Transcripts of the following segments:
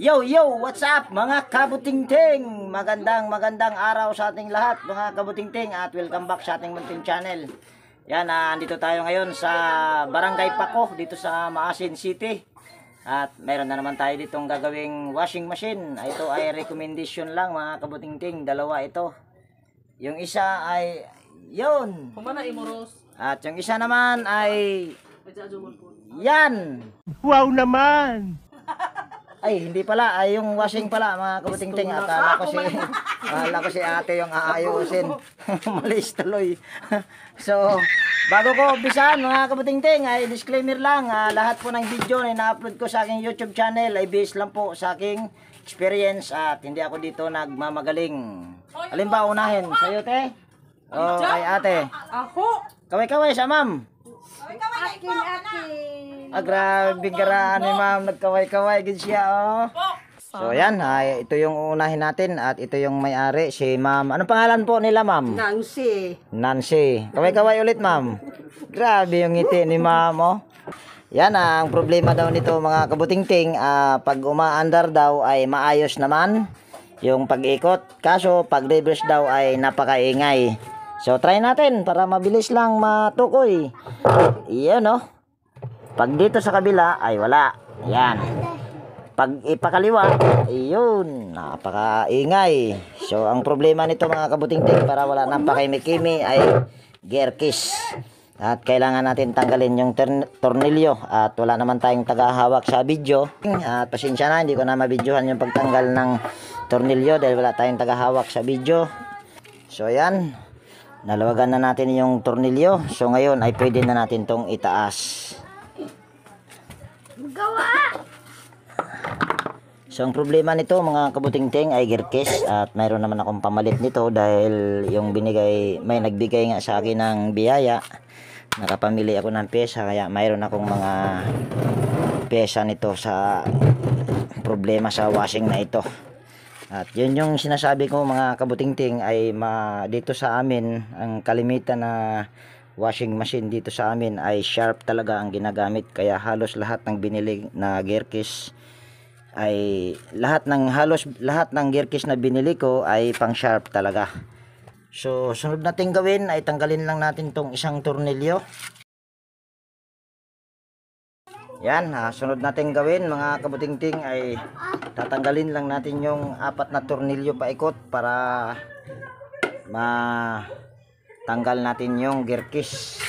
Yo, what's up mga kabutingting? Magandang araw sa ating lahat mga kabutingting at welcome back sa ating munting channel. Yan, andito tayo ngayon sa Barangay Paco dito sa Maasin City. At mayroon na naman tayo ditong gagawing washing machine. Ito ay recommendation lang mga kabutingting, dalawa ito. Yung isa ay yun. At yung isa naman ay yan. Wow naman! Ay, hindi pala. Ay, yung washing pala, mga kabutingting. Akala ko si ate yung aayusin. Malis tuloy. So, bago ko umpisahan, mga kabutingting, ay disclaimer lang. Lahat po ng video na ina-upload ko sa aking YouTube channel ay based lang po sa aking experience at hindi ako dito nagmamagaling. Alin ba unahin? Sa'yo, te? O, kay ate? Ako? Kaway-kaway sa ma'am. Akin. Grabe garaan ni ma'am, nagkaway-kaway gid siya oh. So yan, ito yung unahin natin at ito yung may-ari si ma'am. Anong pangalan po nila ma'am? Nancy. Kaway-kaway ulit ma'am. Grabe yung ngiti ni ma'am oh. Yan ang problema daw nito mga kabutingting, pag umaandar daw ay maayos naman yung pag-ikot. Kaso pag reverse daw ay napakaingay. So try natin para mabilis lang matukoy. Iyan oh. Pag dito sa kabila ay wala. Yan. Pag ipakaliwa, ayun, napakaingay. So ang problema nito mga kabutingting para wala nang pakimikimi ay gear kiss. At kailangan natin tanggalin yung tornilyo at wala naman tayong tagahawak sa video. At pasensya na, hindi ko na mabidyohan yung pagtanggal ng tornilyo dahil wala tayong tagahawak sa video. So yan. Nalawagan na natin yung tornilyo. So ngayon ay pwede na natin tong itaas. So ang problema nito mga kabutingting ay gear case at mayroon naman akong pamalit nito dahil yung may nagbigay nga sa akin ng biyaya. Nakapamili ako ng pyesa kaya mayroon akong mga pyesa nito sa problema sa washing na ito. At yun yung sinasabi ko mga kabutingting ay dito sa amin ang kalimitan na washing machine dito sa amin ay sharp talaga ang ginagamit kaya halos lahat ng binili na gear case ay lahat ng gear case na binili ko ay pang sharp talaga. So sunod natin gawin ay tanggalin lang natin tong isang tornilyo. Yan, sunod natin gawin mga kabutingting ay tatanggalin lang natin yung 4 na tornilyo paikot para matanggal natin yung gear case.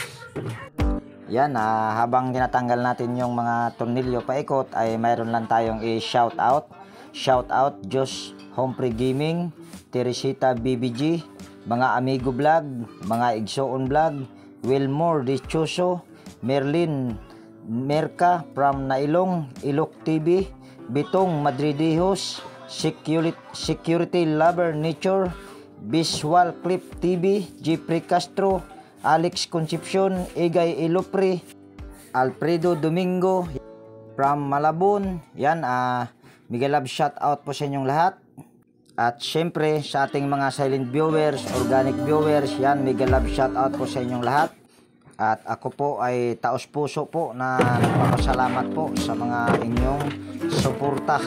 Yan, habang tinatanggal natin yung mga tornilyo paikot ay mayroon lang tayong i-shout out. Shout out Diyos Humphrey Gaming, Teresita BBG, mga Amigo Vlog, mga Igsoon Vlog, Wilmore Dichoso, Merlin Merka from Nailong, Ilok TV, Bitong Madridihos, Security Lover Nature, Visual Clip TV, Jeffrey Castro, Alex Concepcion, Igay Ilopre, Alfredo Domingo from Malabon. Yan, mega love shout out po sa inyong lahat. At syempre sa ating mga silent viewers, organic viewers, yan, mega love shout out po sa inyong lahat. At ako po ay taos puso po na nagpapasalamat po sa mga inyong suporta.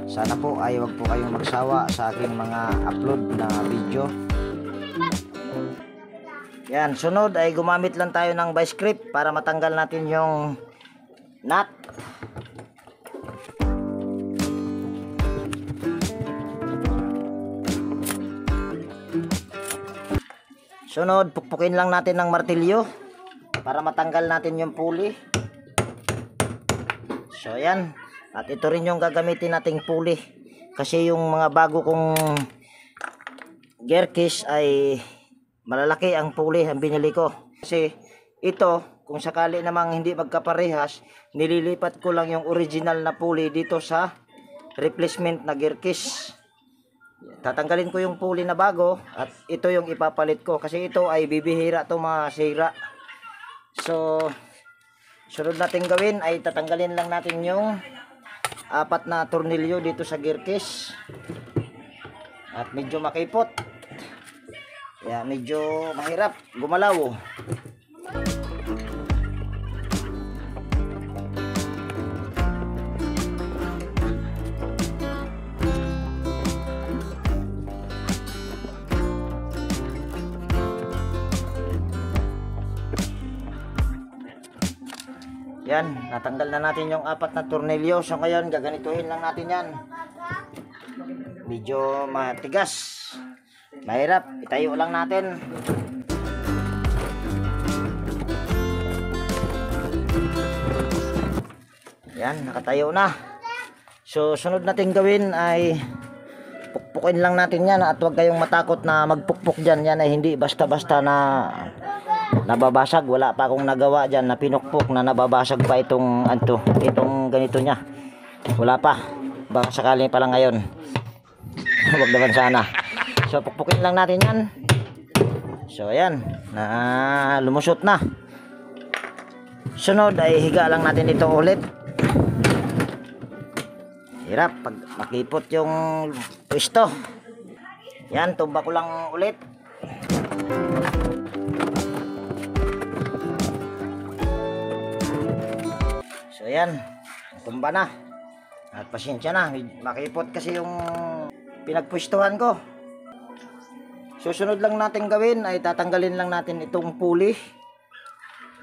Sana po ay wag po kayong magsawa sa aking mga upload na video. Yan, sunod ay gumamit lang tayo ng vice grip para matanggal natin yung nut. Sunod, pukpukin lang natin ng martilyo para matanggal natin yung pulley. So yan. At ito rin yung gagamitin nating pulley. Kasi yung mga bago kong gear case ay malalaki ang pulley ang binili ko. Kasi ito, kung sakali namang hindi magkaparehas, nililipat ko lang yung original na pulley dito sa replacement na gear case. Tatanggalin ko yung pulley na bago at ito yung ipapalit ko kasi ito ay bibihira to masira. So sunod natin gawin ay tatanggalin lang natin yung 4 na tornilyo dito sa gear case. At medyo makipot. Kaya medyo mahirap gumalaw. Yan, natanggal na natin yung 4 na tornilyo. So ngayon, gaganituhin lang natin yan. Medyo matigas. Mahirap, itayo lang natin. Yan, nakatayo na. So, sunod natin gawin ay pukpukin lang natin yan at huwag kayong matakot na magpukpuk dyan. Yan ay hindi basta-basta na nababasag. Wala pa akong nagawa dyan na pinukpuk na nababasag pa itong ganito nya. Wala pa. Baka sakali pa lang ngayon. Huwag naman sana. So, pukpukin lang natin yan. So, ayan. Lumusot na. Sunod ay higa lang natin ito ulit. Hirap pag makipot yung pwesto. Yan, tumba ko lang ulit. So yan, tumba na. At pasensya na, makipot kasi yung pinagpwestuhan ko. Susunod lang natin gawin ay tatanggalin lang natin itong pulley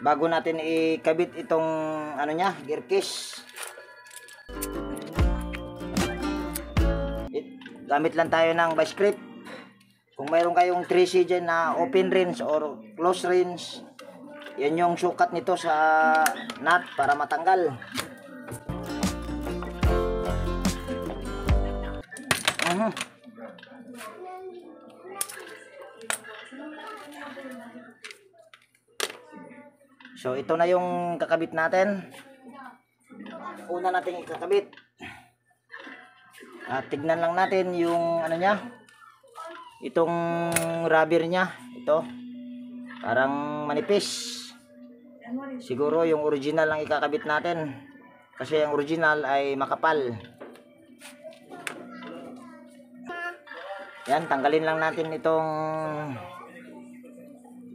bago natin ikabit itong gear case. Gamit lang tayo ng vice grip. Kung mayroon kayong 3C dyan na open range or close range, yan yung sukat nito sa nut para matanggal. So ito na yung kakabit natin. Una natin ikakabit. At tignan lang natin yung itong rubber nya. Ito parang manipis. Siguro yung original lang ikakabit natin, kasi yung original ay makapal. Yan, tanggalin lang natin itong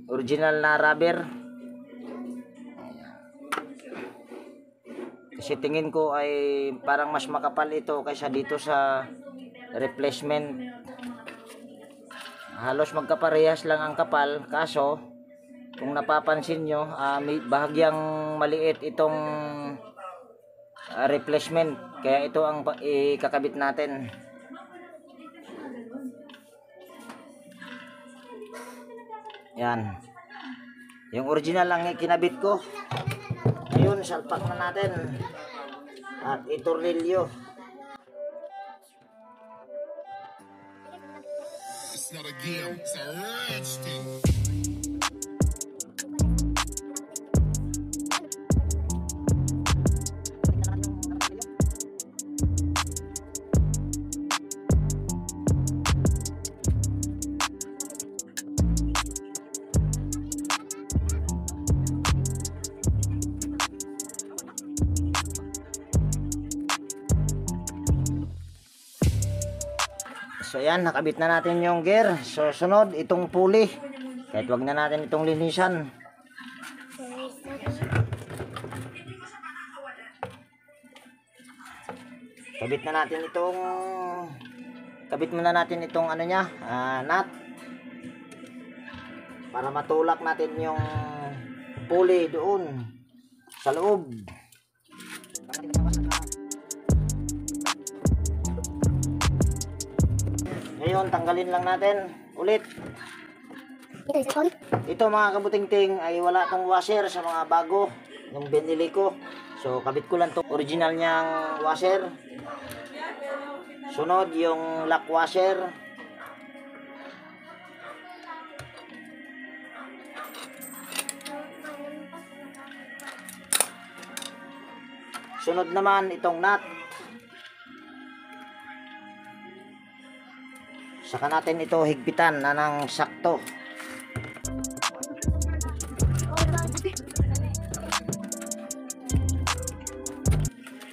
original na rubber. Kasi tingin ko ay parang mas makapal ito kaysa dito sa replacement. Halos magkaparehas lang ang kapal, kaso kung napapansin nyo, may bahagyang maliit itong replacement, kaya ito ang ikakabit natin. Yan, yung original lang ikinabit ko. Ngayon, salpak na natin at itornilyo. It's not a game, it's a rich thing. So yan, nakabit na natin yung gear. So sunod, itong pulley. Kahit wag na natin itong linisan. Kabit muna natin itong nut. Para matulak natin yung pulley doon sa loob. Ngayon, tanggalin lang natin ulit. Ito mga kabutingting ay wala tong washer sa mga bago yung binili ko. So kabit ko lang tong original niyang washer. Sunod yung lock washer. Sunod naman itong nut. Saka natin ito higpitan na ng sakto.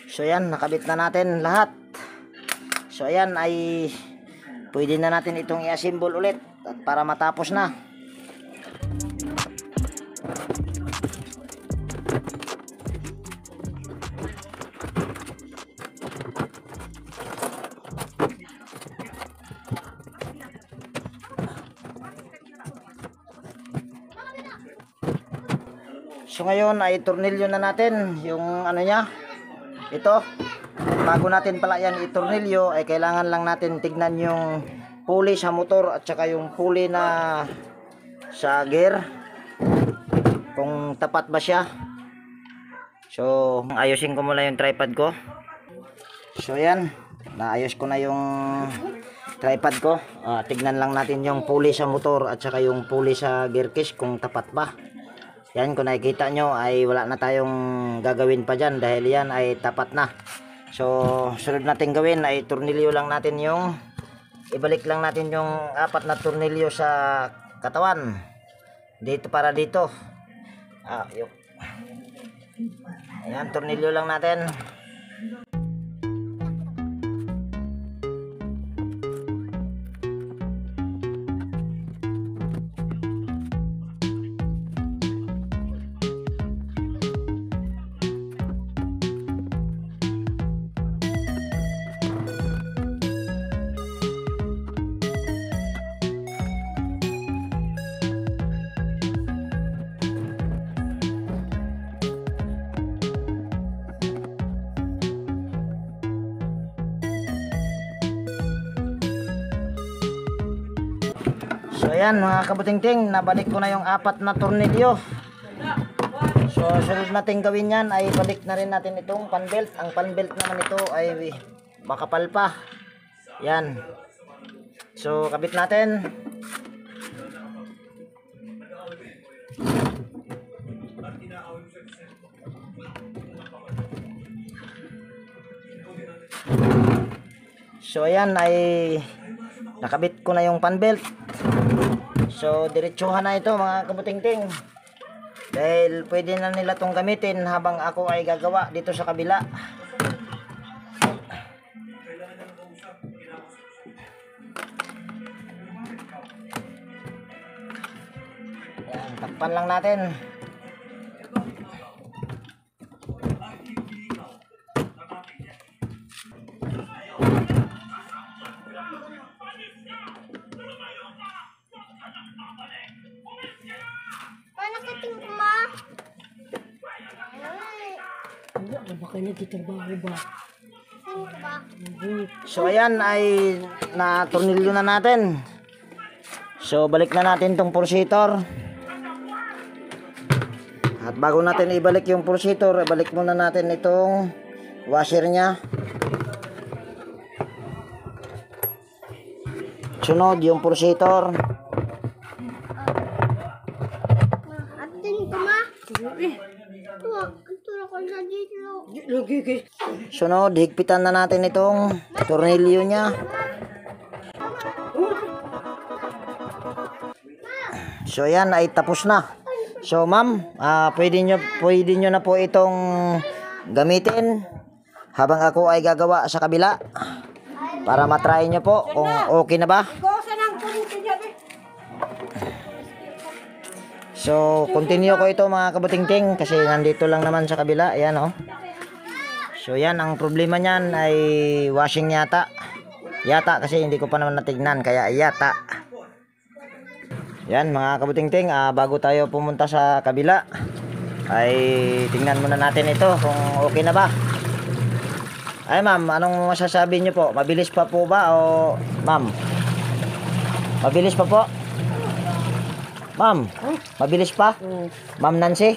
So yan, nakabit na natin lahat. So ayan ay pwede na natin itong i-assemble ulit at para matapos na. So ngayon ay tornilyo na natin yung ano niya. Ito. Bago natin pala yan itornilyo ay kailangan lang natin tignan yung pulley sa motor at saka yung pulley na sa gear. Kung tapat ba siya. So ayusin ko muna yung tripod ko. So yan. Naayos ko na yung tripod ko. Tignan lang natin yung pulley sa motor at saka yung pulley sa gear case kung tapat ba. Yan, kung nakikita nyo ay wala na tayong gagawin pa dyan dahil yan ay tapat na. So sunod natin gawin ay tornilyo lang natin yung ibalik lang natin yung 4 na tornilyo sa katawan dito para dito. Ayan, tornilyo lang natin. So ayan mga kabutingting, nabalik ko na yung 4 na tornilyo. So sunod natin gawin yan ay balik na rin natin itong panbelt. Ang panbelt naman ito ay makapal pa. Yan. So kabit natin. So ayan ay nakabit ko na yung panbelt. So diretsuhan na ito mga kabutingting. Dahil pwede na nila itong gamitin habang ako ay gagawa dito sa kabila. Yan, takpan lang natin. So ayan ay na-tornilyo na natin. So balik na natin tong pulsator. At bago natin ibalik yung pulsator, ibalik muna natin itong washer nya. Sunod yung pulsator. Sunod, higpitan na natin itong tornilyo nya. So yan ay tapos na. So ma'am, pwede nyo na po itong gamitin habang ako ay gagawa sa kabila para matry nyo po kung okay na ba. So continue ko ito mga kabutingting kasi nandito lang naman sa kabila. Ayan oh. So yan, ang problema niyan ay washing yata. Yata kasi hindi ko pa naman natignan kaya yata. Yan mga kabutingting, bago tayo pumunta sa kabila ay tingnan muna natin ito kung okay na ba. Ay ma'am, anong masasabi niyo po? Mabilis pa po ba o ma'am? Mabilis pa po? Ma'am, mabilis pa? Ma'am Nancy?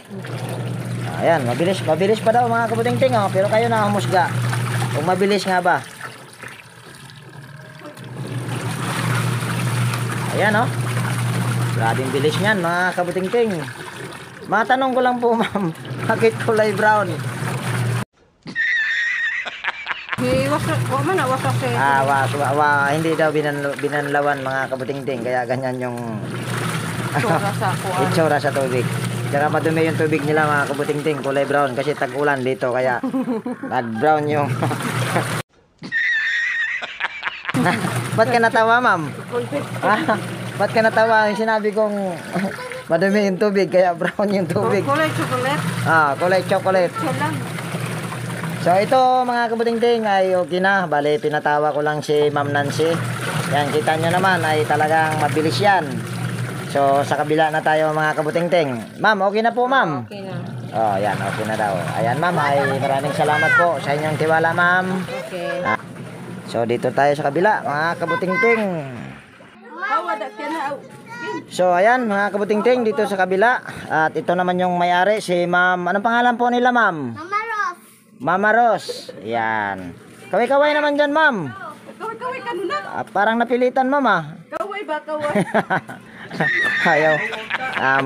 Ayan, mabilis pa daw mga kabutingting oh, pero kayo na humusga. Kung mabilis nga ba? Ayan oh. Grabing bilis niyan mga kabutingting. Matanong ko lang po ma'am, bakit kulay brown? Hindi daw binanlawan mga kabutingting, kaya ganyan yung itsura sa tubig. Tsaka madumi yung tubig nila mga kabutingting, kulay brown kasi tag-ulan dito kaya nag-brown yung Ba't ka natawa ma'am? Ba't ka natawa? Yung sinabi kong madumi yung tubig kaya brown yung tubig. Kulay chocolate. Kulay chocolate. So ito mga kabutingting ay okay na. Bale pinatawa ko lang si Ma'am Nancy. Yan, kita nyo naman ay talagang mabilis yan. So, sa kabila na tayo mga kabuting-ting. Ma'am, okay na po, ma'am? Okay na. Oh, yan, okay na daw. Ayan, ma'am, ay maraming salamat po sa inyong tiwala, ma'am. Okay. So, dito tayo sa kabila, mga kabuting-ting. So, ayan, mga kabuting-ting, dito sa kabila. At ito naman yung may-ari, si ma'am. Anong pangalan po nila, ma'am? Mama Ros. Mama Ros. Yan. Kaway-kaway naman dyan, ma'am. Kaway ka na. Parang napilitan, ma'am, ah. Kaway ba, kaway? Ayaw.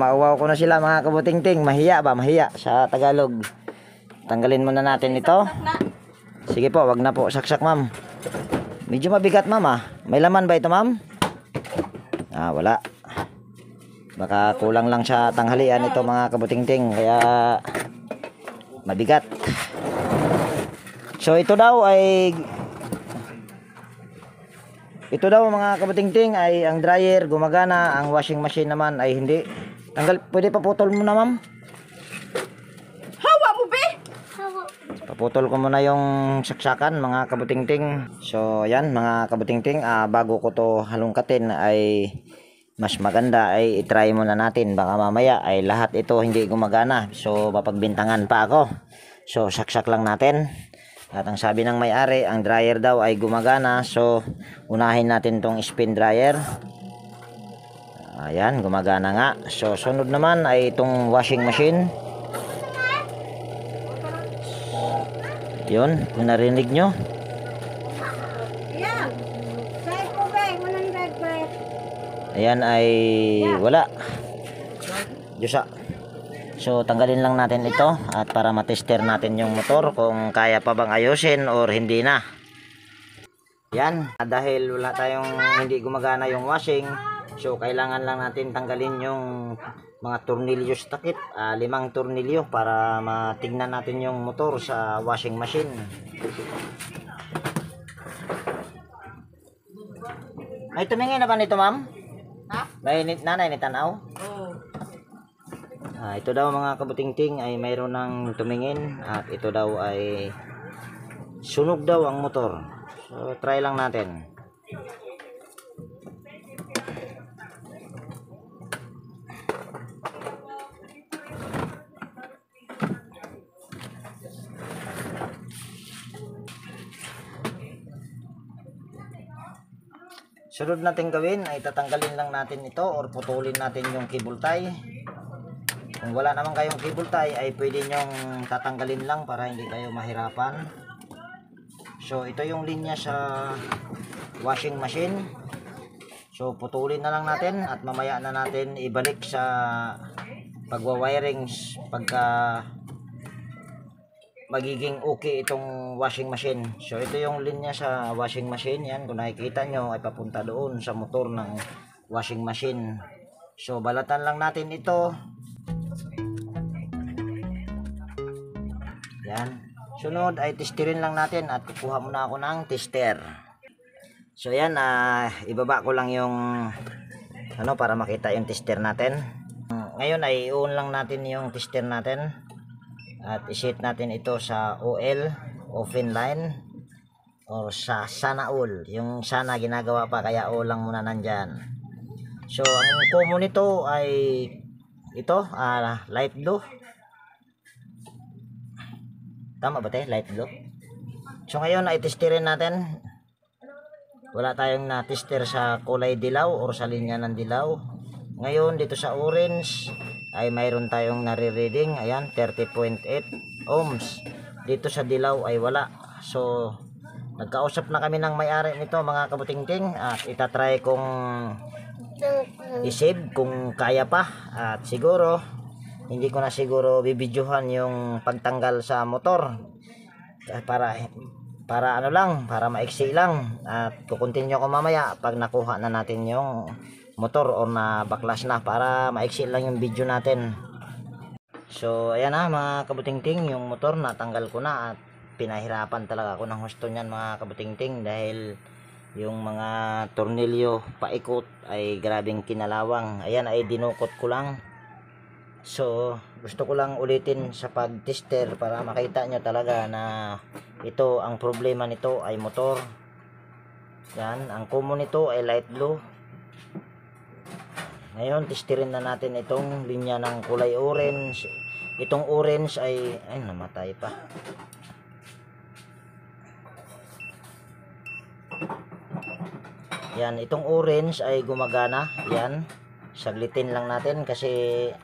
Mauwaw ko na sila, mga kabuting-ting. Mahiya ba? Mahiya sa Tagalog. Tanggalin muna natin ito. Sige po, wag na po. Saksak, ma'am. Medyo mabigat, ma'am, ah. May laman ba ito, ma'am? Wala. Baka kulang lang sa tanghalian ito, mga kabuting-ting. Kaya mabigat. So ito daw mga kabuting-ting ay ang dryer gumagana, ang washing machine naman ay hindi. Pwede paputol mo na, ma'am. Hawa mo, be! Paputol ko muna yung saksakan, mga kabuting-ting. So yan, mga kabuting-ting, bago ko to halongkatin ay mas maganda ay itry muna natin. Baka mamaya ay lahat ito hindi gumagana. So mapagbintangan pa ako. So saksak lang natin. At ang sabi ng may-ari, ang dryer daw ay gumagana. So unahin natin tong spin dryer. Ayan, gumagana nga. So sunod naman ay itong washing machine. Yun, kung narinig nyo. Yeah. Say ko ba, 100 ba? Ayan ay wala. Diyosa. So tanggalin lang natin ito at para matester natin yung motor kung kaya pa bang ayusin or hindi na. Yan, dahil wala tayong hindi gumagana yung washing, so kailangan lang natin tanggalin yung mga tornilyo sa takip, 5 tornilyo para matignan natin yung motor sa washing machine. Ay, tumingin na ba nito, ma'am? Ha? Nanay ni tanaw? Oo. Ito daw, mga kabuting-ting, ay mayroon ng tumingin at ito daw ay sunog daw ang motor. So try lang natin. Sunod natin gawin ay tatanggalin lang natin ito or putulin natin yung cable tie. Kung wala naman kayong cable tie ay pwede nyong tatanggalin lang para hindi kayo mahirapan. So ito yung linya sa washing machine. So putulin na lang natin at mamaya na natin ibalik sa pagwa-wiring pagka magiging okay itong washing machine. So ito yung linya sa washing machine. Yan, kung nakikita nyo ay papunta doon sa motor ng washing machine. So balatan lang natin ito. Yan. Sunod ay testerin lang natin at kukuha muna ako ng tester. So yan, ibaba ko lang yung para makita yung tester natin. Ngayon ay i-on lang natin yung tester natin. At iset natin ito sa OL, open line, or sa sana all. Yung sana ginagawa pa, kaya all lang muna nandyan. So ang common nito ay ito, light blue. Tama ba tayo? Light blue. So ngayon ay testerin natin. Wala tayong na-tester sa kulay dilaw or sa linya ng dilaw. Ngayon dito sa orange ay mayroon tayong nare-reading. Ayan, 30.8 ohms. Dito sa dilaw ay wala. So nagkausap na kami ng may-ari nito, mga kabuting-ting, at itatry kong i-save kung kaya pa. At siguro hindi ko na siguro bibidyohan yung pagtanggal sa motor para ano lang, para maiksi lang. At kukontinue ko mamaya pag nakuha na natin yung motor o na baklas na, para maiksi lang yung video natin. So ayan na, mga kabuting-ting, yung motor natanggal ko na at pinahirapan talaga ako ng husto niyan, mga kabuting-ting, dahil yung mga tornilyo paikot ay grabing kinalawang. Ayan ay dinukot ko lang. So gusto ko lang ulitin sa pag-tester para makita nyo talaga na ito, ang problema nito ay motor. Yan, ang common nito ay light blue. Ngayon, testirin na natin itong linya ng kulay orange. Itong orange ay namatay pa. Yan, itong orange ay gumagana. Yan, saglitin lang natin kasi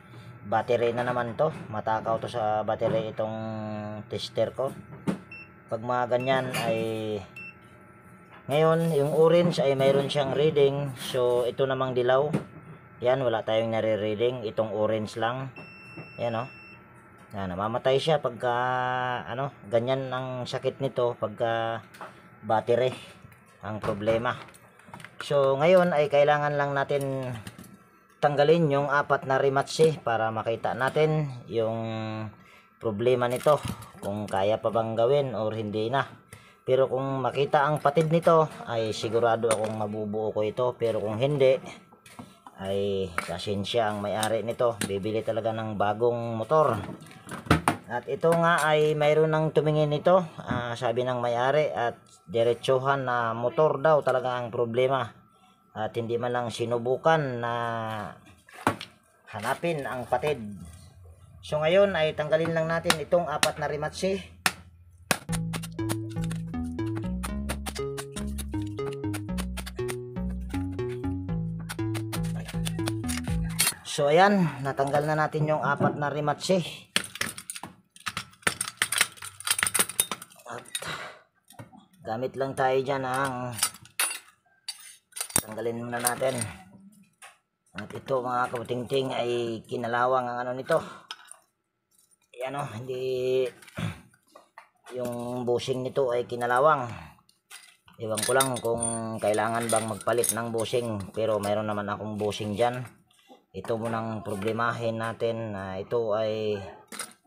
battery na naman to. Matakaw to sa battery itong tester ko. Pag mga ganyan ay ngayon, yung orange ay mayroon siyang reading. So, ito namang dilaw. Yan, wala tayong nare-reading. Itong orange lang. Yan, oh. Yan, namamatay siya pagka, ganyan ang sakit nito pagka battery ang problema. So, ngayon ay kailangan lang natin tanggalin yung 4 na rematch para makita natin yung problema nito. Kung kaya pa bang gawin or hindi na. Pero kung makita ang patid nito ay sigurado akong mabubuo ko ito. Pero kung hindi ay pasensya ang may-ari nito. Bibili talaga ng bagong motor. At ito nga ay mayroon ng tumingin nito. Sabi ng may-ari at diretsuhan na motor daw talaga ang problema. At hindi man lang sinubukan na hanapin ang patid. So ngayon ay tanggalin lang natin itong 4 na rematch. So ayan, natanggal na natin yung 4 na rematch. At gamit lang tayo dyan ang tanggalin muna natin. At ito mga kabutingting ay kinalawang ang nito. Ayan o, hindi yung bushing nito ay kinalawang. Iwan ko lang kung kailangan bang magpalit ng bushing. Pero mayroon naman akong bushing dyan. Ito munang problemahin natin na ito ay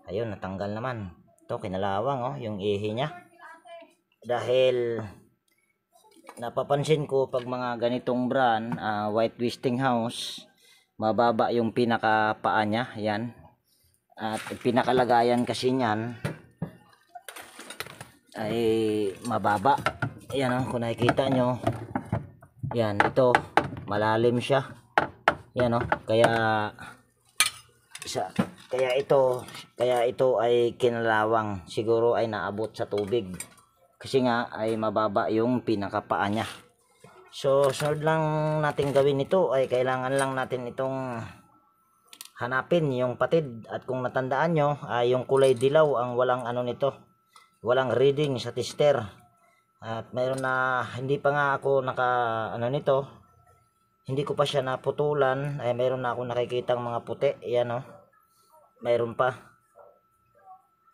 ayun, natanggal naman. Ito kinalawang yung ihi niya. Dahil napapansin ko pag mga ganitong brand, White Westinghouse, mababa yung pinakapaa niya, yan. At pinakalagayan kasi niyan ay mababa. Yan kung nakikita nyo. Yan, ito malalim siya. Yan kaya ito ay kinalawang. Siguro ay naabot sa tubig. Kasi nga ay mababa yung pinakapaa niya. So sunod lang natin gawin ito ay kailangan lang natin itong hanapin yung patid. At kung natandaan nyo ay yung kulay dilaw ang walang nito. Walang reading sa tester. At mayroon na hindi pa nga ako naka nito. Hindi ko pa siya naputulan. Ay mayroon na ako nakikitang mga puti. Yan mayroon pa.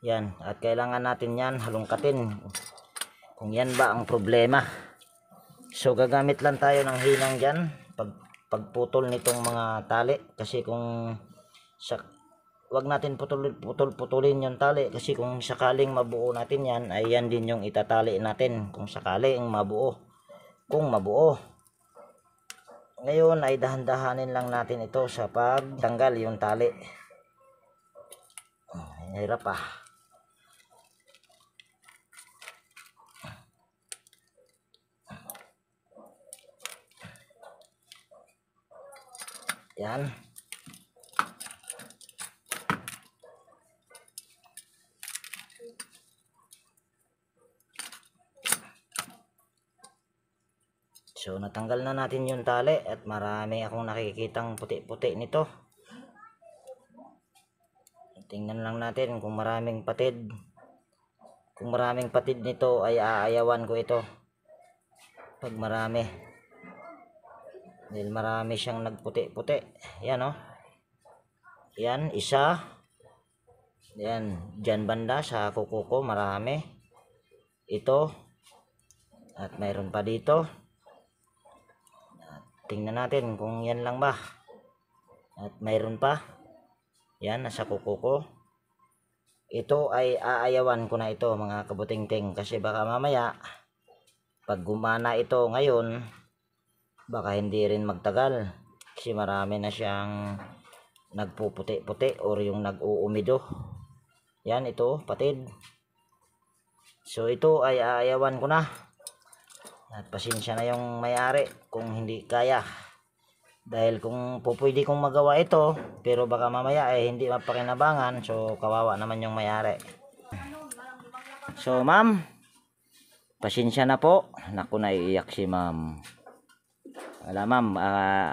Yan. At kailangan natin yan halongkatin. Kung yan ba ang problema. So gagamit lang tayo ng hinang dyan. Pagputol nitong mga tali. Kasi kung wag natin putulin yung tali. Kasi kung sakaling mabuo natin yan, ay yan din yung itatali natin. Kung sakaling mabuo. Kung mabuo. Ngayon ay dahan-dahanin lang natin ito sa pagtanggal yung tali. Hirap pa. Yan. So natanggal na natin yung tali at marami akong nakikitang puti-puti nito. Tingnan lang natin kung maraming patid. Kung maraming patid nito ay aayawan ko ito. Pag marami. Dahil marami siyang nagputi-puti. Yan Yan, isa. Yan, dyan banda sa kuko ko marami. Ito. At mayroon pa dito. Tingnan natin kung yan lang ba. At mayroon pa. Yan, nasa kuko ko. Ito ay aayawan ko na ito mga kabutingting. Kasi baka mamaya, pag gumana ito ngayon, baka hindi rin magtagal. Kasi marami na siyang nagpuputi-puti or yung nag-uumido. Yan, ito, patid. So ito ay aayawan ko na. At pasensya na yung may-ari kung hindi kaya. Dahil kung po pwede kong magawa ito, pero baka mamaya hindi mapakinabangan, so kawawa naman yung may-ari. So ma'am, pasensya na po. Naku, naiiyak si ma'am. Wala ma'am,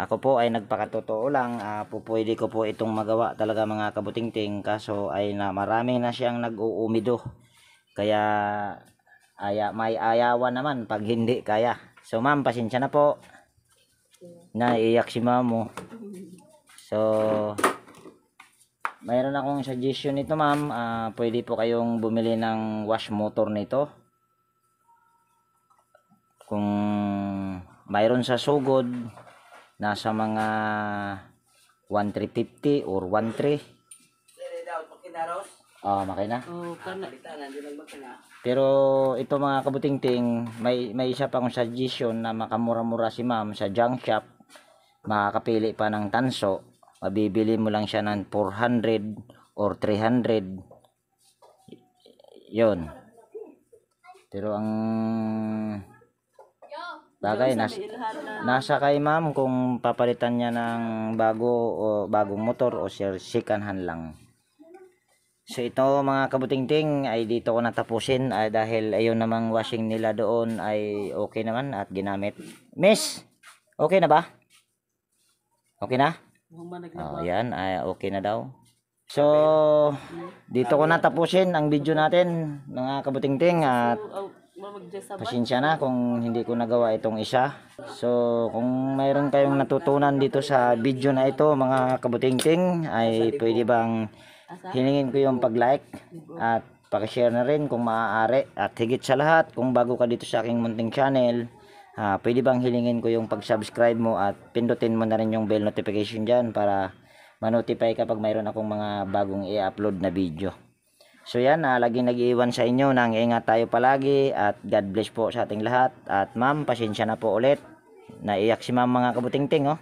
ako po ay nagpakatotoo lang. Pwede ko po itong magawa talaga mga kabutingting, kaso ay marami na siyang nag-uumido. Kaya may ayawan naman pag hindi kaya. So ma'am, pasensya na po. Naiiyak si ma'am mo. So mayroon akong suggestion nito ma'am. Pwede po kayong bumili ng wash motor nito. Kung mayroon sa sugod, nasa mga 1,350 or 1,300. Makina. Pero ito mga kabutingting, may isa pa akong suggestion na makamura-mura si ma'am sa junk shop. Makakapili pa ng tanso. Mabibili mo lang siya ng 400 or 300. Yon. Pero ang bagay nasa kay ma'am kung papalitan niya ng bagong motor o second hand lang. So ito mga kabutingting ay dito ko natapusin dahil ayun namang washing nila doon ay okay naman at ginamit. Miss, okay na ba? Okay na? Yan, okay na daw. So dito ko natapusin ang video natin mga kabutingting at pasensya na kung hindi ko nagawa itong isa. So kung mayroon kayong natutunan dito sa video na ito mga kabutingting, ay pwede bang hiningin ko yung pag-like at pag-share na rin kung maaari. At higit sa lahat, kung bago ka dito sa aking munting channel, pwede bang hilingin ko yung pag-subscribe mo at pindutin mo na rin yung bell notification dyan para ma-notify kapag mayroon akong mga bagong i-upload na video. So yan, laging nag-iwan sa inyo nang ingat tayo palagi at God bless po sa ating lahat. At ma'am, pasensya na po ulit. Naiyak si ma'am mga kabutingting, oh.